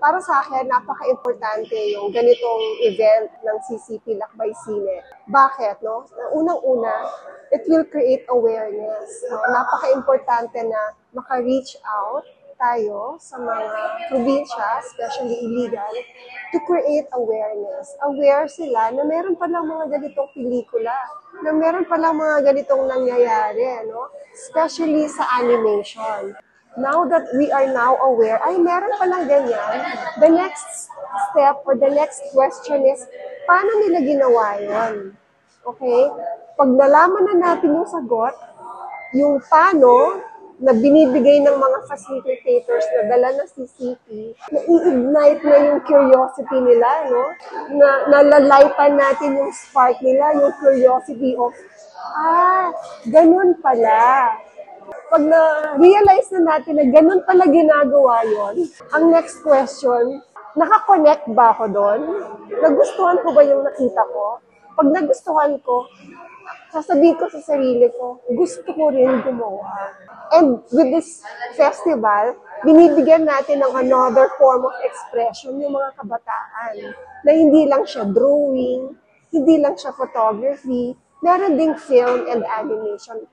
Para sa akin, napaka-importante yung ganitong event ng CCP Lakbay Sine. Bakit, no? Unang-una, it will create awareness. No? Napaka-importante na maka-reach out tayo sa mga probinsya, especially illegal, to create awareness. Aware sila na meron palang mga ganitong pelikula, na meron palang mga ganitong nangyayari, no? Especially sa animation. Now that we are now aware, ay meron palang ganyan, the next step or the next question is, paano nila ginawa yun? Okay? Pag nalaman na natin yung sagot, yung paano na binibigay ng mga facilitators na dala ng CCP, na-ignite na yung curiosity nila, no? Na nalalaipan natin yung spark nila, yung curiosity of, ganun pala. Pag na-realize na natin na ganun pala ginagawa yon, ang next question, nakakonect ba ako doon? Nagustuhan ko ba yung nakita ko? Pag nagustuhan ko, sasabihin ko sa sarili ko, gusto ko rin gumawa. And with this festival, binibigyan natin ng another form of expression yung mga kabataan. Na hindi lang siya drawing, hindi lang siya photography, meron ding film and animation.